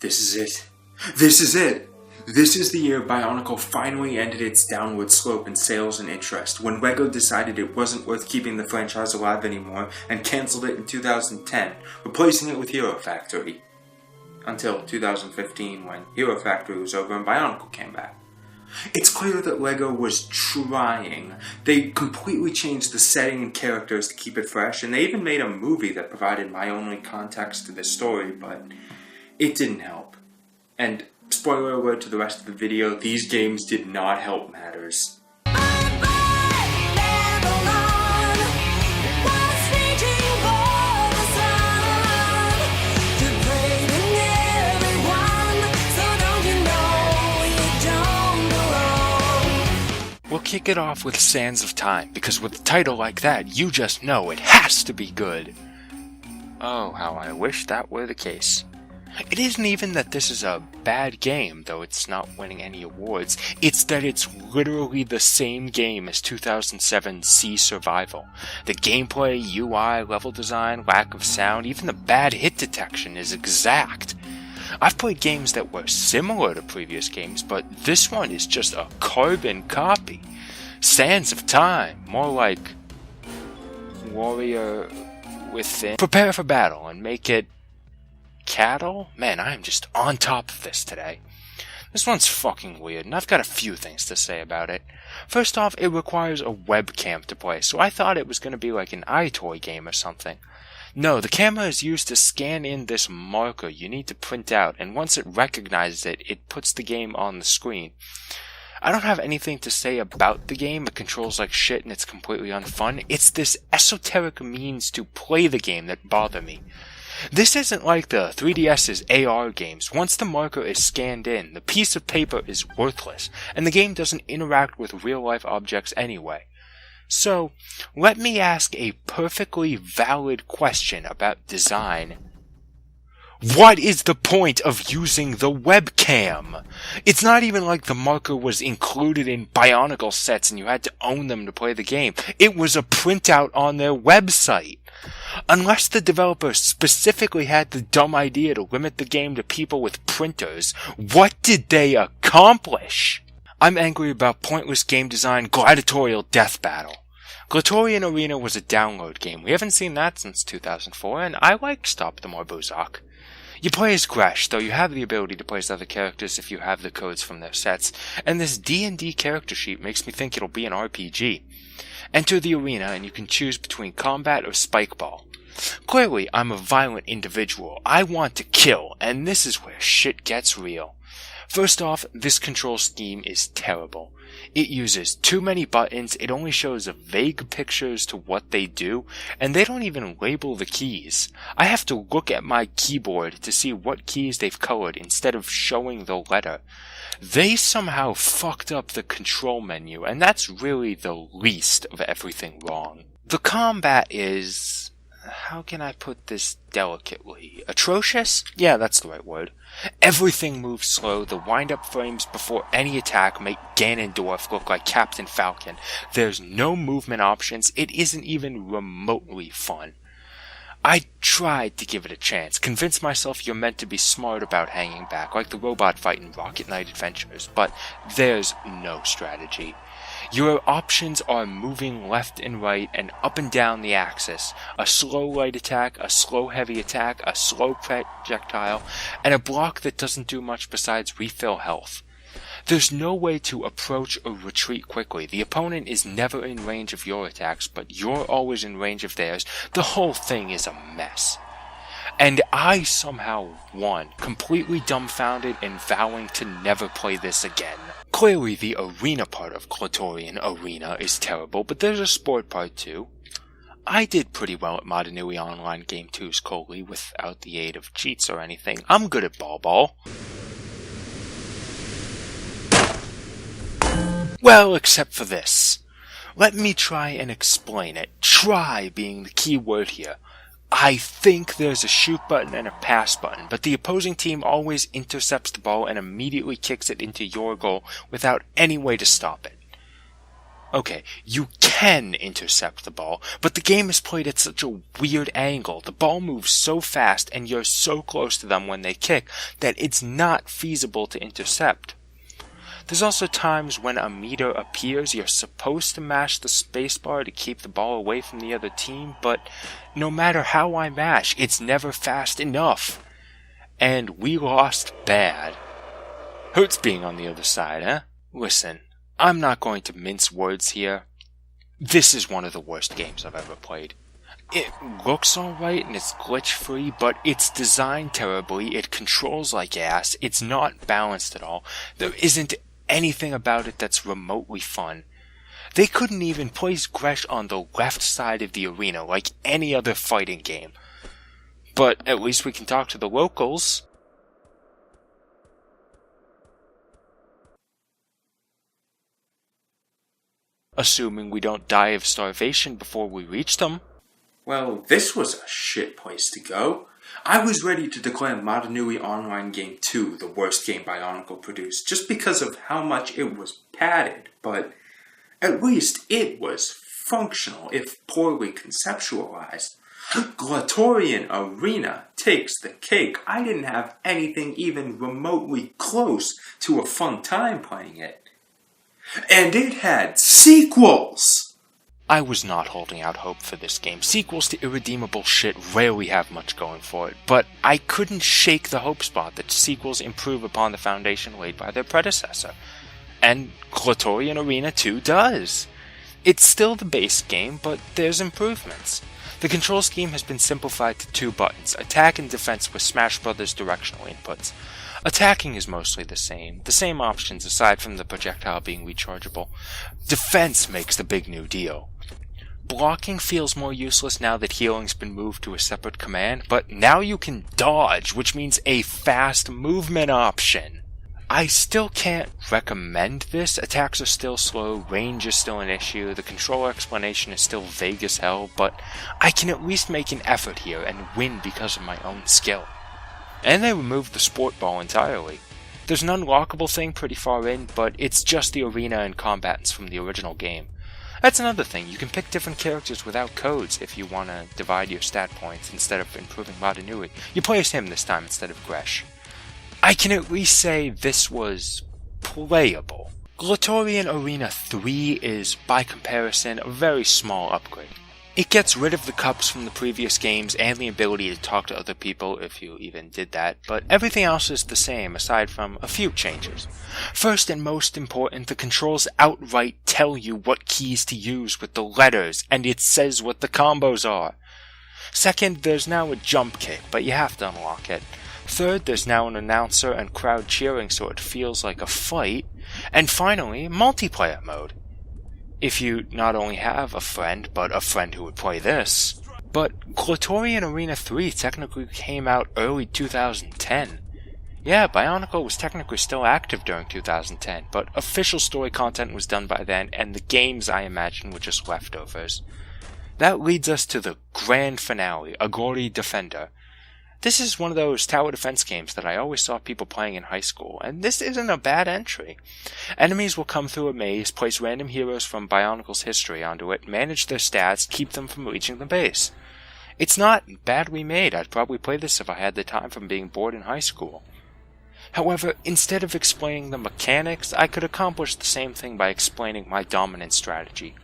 This is it. This is it! This is the year Bionicle finally ended its downward slope in sales and interest, when LEGO decided it wasn't worth keeping the franchise alive anymore and cancelled it in 2010, replacing it with Hero Factory. Until 2015, when Hero Factory was over and Bionicle came back. It's clear that LEGO was trying. They completely changed the setting and characters to keep it fresh, and they even made a movie that provided my only context to this story, but it didn't help. And spoiler alert to the rest of the video, these games did not help matters. We'll kick it off with Sands of Time, because with a title like that, you just know it has to be good. Oh, how I wish that were the case. It isn't even that this is a bad game, though it's not winning any awards. It's that it's literally the same game as 2007's Sea Survival. The gameplay, UI, level design, lack of sound, even the bad hit detection is exact. I've played games that were similar to previous games, but this one is just a carbon copy. Sands of Time, more like Warrior Within. Prepare for battle and make it cattle? Man, I am just on top of this today. This one's fucking weird, and I've got a few things to say about it. First off, it requires a webcam to play, so I thought it was going to be like an iToy game or something. No, the camera is used to scan in this marker you need to print out, and once it recognizes it, it puts the game on the screen. I don't have anything to say about the game. It controls like shit and it's completely unfun. It's this esoteric means to play the game that bother me. This isn't like the 3DS's AR games. Once the marker is scanned in, the piece of paper is worthless, and the game doesn't interact with real-life objects anyway. So, let me ask a perfectly valid question about design. What is the point of using the webcam? It's not even like the marker was included in Bionicle sets and you had to own them to play the game. It was a printout on their website. Unless the developer specifically had the dumb idea to limit the game to people with printers, what did they accomplish? I'm angry about pointless game design, gladiatorial death battle. Gladiatorial Arena was a download game. We haven't seen that since 2004, and I like Stop the Marbuzak. You play as Gresh, though you have the ability to play as other characters if you have the codes from their sets, and this D&D character sheet makes me think it'll be an RPG. Enter the arena, and you can choose between combat or spike ball. Clearly, I'm a violent individual. I want to kill, and this is where shit gets real. First off, this control scheme is terrible. It uses too many buttons, it only shows vague pictures to what they do, and they don't even label the keys. I have to look at my keyboard to see what keys they've colored instead of showing the letter. They somehow fucked up the control menu, and that's really the least of everything wrong. The combat is... how can I put this delicately? Atrocious? Yeah, that's the right word. Everything moves slow. The wind-up frames before any attack make Ganondorf look like Captain Falcon. There's no movement options. It isn't even remotely fun. I tried to give it a chance, convince myself you're meant to be smart about hanging back, like the robot fight in Rocket Knight Adventures, but there's no strategy. Your options are moving left and right and up and down the axis. A slow light attack, a slow heavy attack, a slow projectile, and a block that doesn't do much besides refill health. There's no way to approach or retreat quickly. The opponent is never in range of your attacks, but you're always in range of theirs. The whole thing is a mess. And I somehow won, completely dumbfounded and vowing to never play this again. Clearly, the arena part of Gladiatorial Arena is terrible, but there's a sport part too. I did pretty well at Modernly Online Game 2's Coley without the aid of cheats or anything. I'm good at ball. Well, except for this. Let me try and explain it. Try being the key word here. I think there's a shoot button and a pass button, but the opposing team always intercepts the ball and immediately kicks it into your goal without any way to stop it. Okay, you can intercept the ball, but the game is played at such a weird angle. The ball moves so fast and you're so close to them when they kick that it's not feasible to intercept. There's also times when a meter appears, you're supposed to mash the spacebar to keep the ball away from the other team, but no matter how I mash, it's never fast enough. And we lost bad. Hurts being on the other side, huh? Listen, I'm not going to mince words here. This is one of the worst games I've ever played. It looks alright and it's glitch-free, but it's designed terribly, it controls like ass, it's not balanced at all, there isn't anything about it that's remotely fun. They couldn't even place Gresh on the left side of the arena like any other fighting game. But at least we can talk to the locals. Assuming we don't die of starvation before we reach them. Well, this was a shit place to go. I was ready to declare Madanui Online Game 2 the worst game Bionicle produced, just because of how much it was padded, but at least it was functional, if poorly conceptualized. Glatorian Arena takes the cake. I didn't have anything even remotely close to a fun time playing it. And it had sequels! I was not holding out hope for this game. Sequels to irredeemable shit rarely have much going for it, but I couldn't shake the hope spot that sequels improve upon the foundation laid by their predecessor. And Glatorian Arena 2 does. It's still the base game, but there's improvements. The control scheme has been simplified to 2 buttons, attack and defense with Smash Bros. Directional inputs. Attacking is mostly the same options aside from the projectile being rechargeable. Defense makes the big new deal. Blocking feels more useless now that healing's been moved to a separate command, but now you can dodge, which means a fast movement option. I still can't recommend this. Attacks are still slow, range is still an issue, the control explanation is still vague as hell, but I can at least make an effort here and win because of my own skill. And they removed the sport ball entirely. There's an unlockable thing pretty far in, but it's just the arena and combatants from the original game. That's another thing, you can pick different characters without codes if you want to divide your stat points instead of improving Madanui. You play as him this time instead of Gresh. I can at least say this was playable. Glatorian Arena 3 is, by comparison, a very small upgrade. It gets rid of the cups from the previous games and the ability to talk to other people, if you even did that, but everything else is the same aside from a few changes. First and most important, the controls outright tell you what keys to use with the letters, and it says what the combos are. Second, there's now a jump kick, but you have to unlock it. Third, there's now an announcer and crowd cheering so it feels like a fight. And finally, multiplayer mode. If you not only have a friend, but a friend who would play this. But Glatorian Arena 3 technically came out early 2010. Yeah, Bionicle was technically still active during 2010, but official story content was done by then, and the games, I imagine, were just leftovers. That leads us to the grand finale, a Gori Defender. This is one of those tower defense games that I always saw people playing in high school, and this isn't a bad entry. Enemies will come through a maze, place random heroes from Bionicle's history onto it, manage their stats, keep them from reaching the base. It's not badly made. I'd probably play this if I had the time from being bored in high school. However, instead of explaining the mechanics, I could accomplish the same thing by explaining my dominant strategy.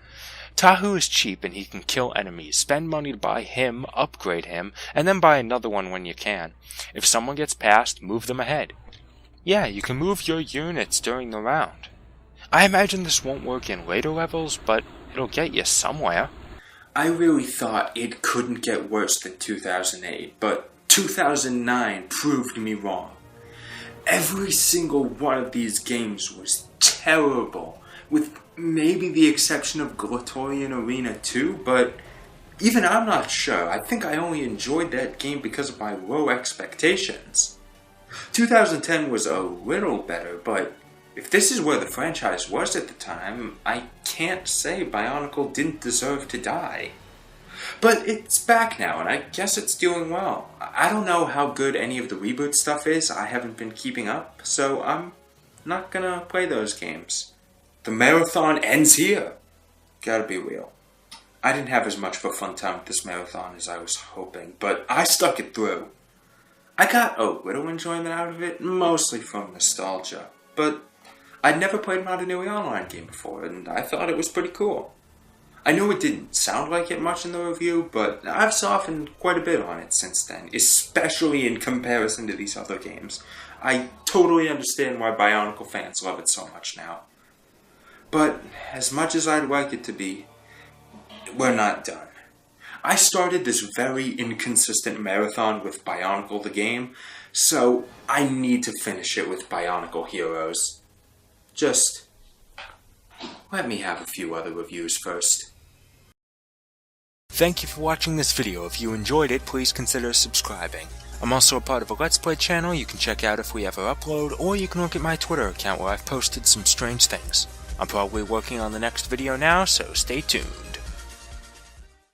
Tahu is cheap and he can kill enemies. Spend money to buy him, upgrade him, and then buy another one when you can. If someone gets past, move them ahead. Yeah, you can move your units during the round. I imagine this won't work in later levels, but it'll get you somewhere. I really thought it couldn't get worse than 2008, but 2009 proved me wrong. Every single one of these games was terrible, with maybe the exception of Glatorian Arena 2, but even I'm not sure. I think I only enjoyed that game because of my low expectations. 2010 was a little better, but if this is where the franchise was at the time, I can't say Bionicle didn't deserve to die. But it's back now, and I guess it's doing well. I don't know how good any of the reboot stuff is. I haven't been keeping up, so I'm not gonna play those games. The marathon ends here. gotta be real. I didn't have as much of a fun time with this marathon as I was hoping, but I stuck it through. I got a little enjoyment out of it, mostly from nostalgia, but I'd never played an Ordinary Online game before, and I thought it was pretty cool. I know it didn't sound like it much in the review, but I've softened quite a bit on it since then, especially in comparison to these other games. I totally understand why Bionicle fans love it so much now. But as much as I'd like it to be, we're not done. I started this very inconsistent marathon with Bionicle the game, so I need to finish it with Bionicle Heroes. Just let me have a few other reviews first. Thank you for watching this video. If you enjoyed it, please consider subscribing. I'm also a part of a Let's Play channel you can check out if we ever upload, or you can look at my Twitter account where I've posted some strange things. I'm probably working on the next video now, so stay tuned.